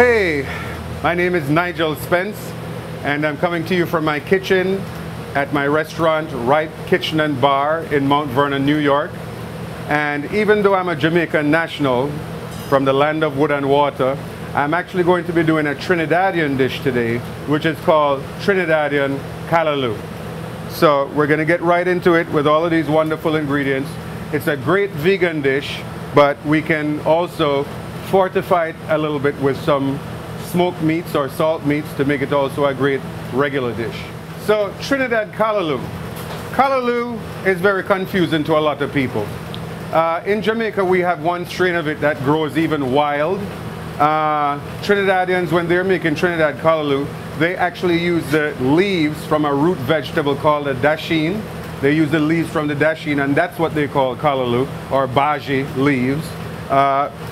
Hey, my name is Nigel Spence, and I'm coming to you from my kitchen at my restaurant, Ripe Kitchen and Bar in Mount Vernon, New York. And even though I'm a Jamaican national from the land of wood and water, I'm actually going to be doing a Trinidadian dish today, which is called Trinidadian Callaloo. So we're going to get right into it with all of these wonderful ingredients. It's a great vegan dish, but we can also fortify it a little bit with some smoked meats or salt meats to make it also a great regular dish. So Trinidad Callaloo. Callaloo is very confusing to a lot of people. In Jamaica, we have one strain of it that grows even wild. Trinidadians, when they're making Trinidad Callaloo, they actually use the leaves from a root vegetable called a dasheen. They use the leaves from the dasheen, and that's what they call callaloo, or bhaji leaves.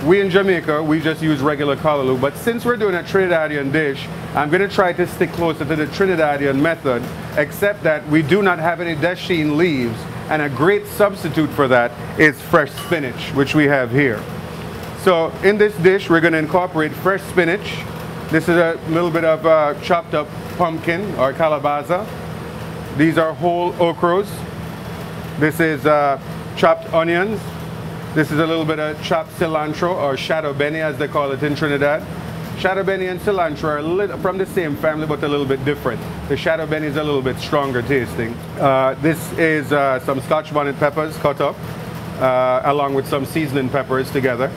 We in Jamaica, we just use regular callaloo, but since we're doing a Trinidadian dish, I'm going to try to stick closer to the Trinidadian method, except that we do not have any dasheen leaves, and a great substitute for that is fresh spinach, which we have here. So in this dish, we're going to incorporate fresh spinach. This is a little bit of chopped up pumpkin or calabaza. These are whole okras. This is chopped onions. This is a little bit of chopped cilantro, or shadow benny as they call it in Trinidad. Shadow benny and cilantro are from the same family but a little bit different. The shadow benny is a little bit stronger tasting. This is some Scotch bonnet peppers cut up along with some seasoning peppers together.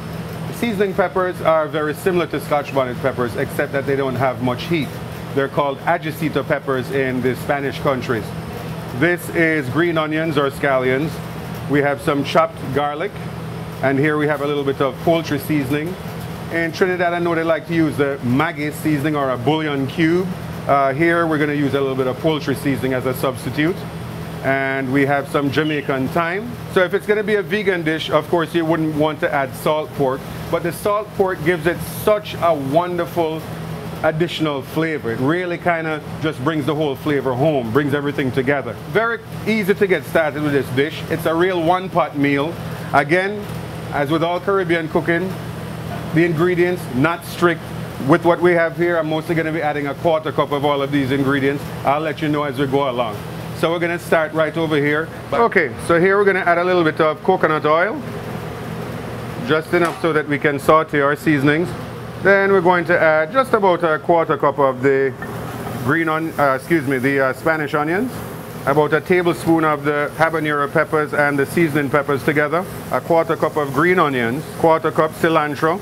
Seasoning peppers are very similar to Scotch bonnet peppers, except that they don't have much heat. They're called ajicito peppers in the Spanish countries. This is green onions or scallions. We have some chopped garlic, and here we have a little bit of poultry seasoning. In Trinidad, I know they like to use the Maggi seasoning or a bouillon cube. Here we're going to use a little bit of poultry seasoning as a substitute. And we have some Jamaican thyme. So if it's going to be a vegan dish, of course you wouldn't want to add salt pork, but the salt pork gives it such a wonderful additional flavor. It really kind of just brings the whole flavor home, brings everything together. Very easy to get started with this dish. It's a real one-pot meal. Again, as with all Caribbean cooking, the ingredients not strict. With what we have here, I'm mostly going to be adding a quarter cup of all of these ingredients. I'll let you know as we go along. So we're going to start right over here. Okay, so here we're going to add a little bit of coconut oil, just enough so that we can saute our seasonings. Then we're going to add just about a quarter cup of the Spanish onions, about a tablespoon of the habanero peppers and the seasoning peppers together, a quarter cup of green onions, quarter cup cilantro,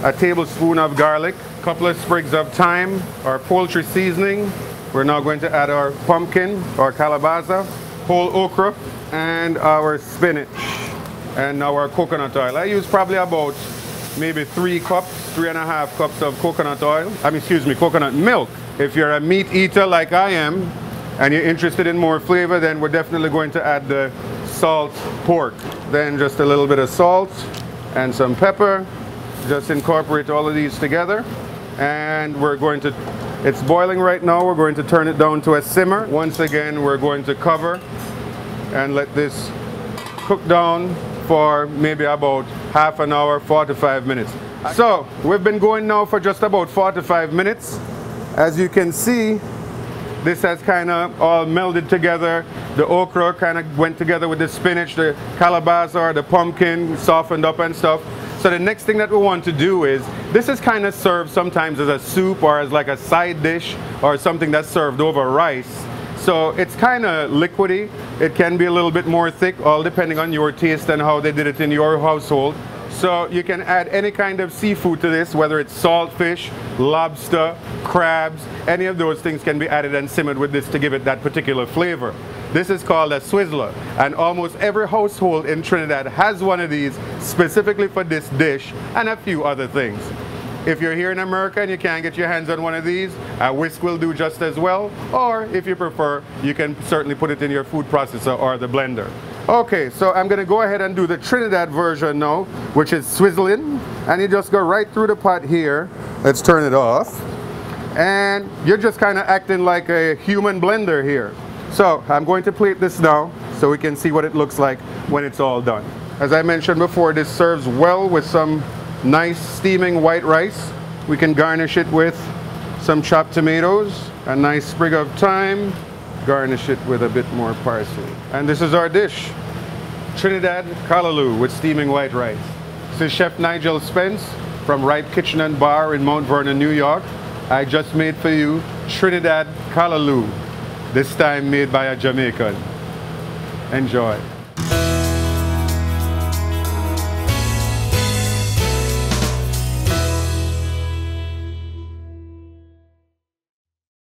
a tablespoon of garlic, a couple of sprigs of thyme, our poultry seasoning. We're now going to add our pumpkin or calabaza, whole okra, and our spinach, and now our coconut oil. I use probably about maybe 3.5 cups of coconut oil. Coconut milk. If you're a meat eater like I am, and you're interested in more flavor, then we're definitely going to add the salt pork. Then just a little bit of salt and some pepper. Just incorporate all of these together, and we're going to, it's boiling right now, we're going to turn it down to a simmer. Once again, we're going to cover and let this cook down for maybe about half an hour, 45 minutes. So we've been going now for just about 45 minutes. As you can see, this has kind of all melded together. The okra kind of went together with the spinach, the calabaza or the pumpkin softened up and stuff. So the next thing that we want to do is, this is kind of served sometimes as a soup or as like a side dish or something that's served over rice. So it's kind of liquidy. It can be a little bit more thick, all depending on your taste and how they did it in your household. So you can add any kind of seafood to this, whether it's saltfish, lobster, crabs, any of those things can be added and simmered with this to give it that particular flavor. This is called a swizzler, and almost every household in Trinidad has one of these specifically for this dish and a few other things. If you're here in America and you can't get your hands on one of these, a whisk will do just as well, or if you prefer, you can certainly put it in your food processor or the blender. Okay, so I'm going to go ahead and do the Trinidad version now, which is swizzling, and you just go right through the pot here. Let's turn it off, and you're just kind of acting like a human blender here. So I'm going to plate this now so we can see what it looks like when it's all done. As I mentioned before, this serves well with some nice steaming white rice. We can garnish it with some chopped tomatoes, a nice sprig of thyme, garnish it with a bit more parsley. And this is our dish, Trinidad Callaloo with steaming white rice. This is Chef Nigel Spence from Ripe Kitchen and Bar in Mount Vernon, New York. I just made for you Trinidad Callaloo, this time made by a Jamaican. Enjoy.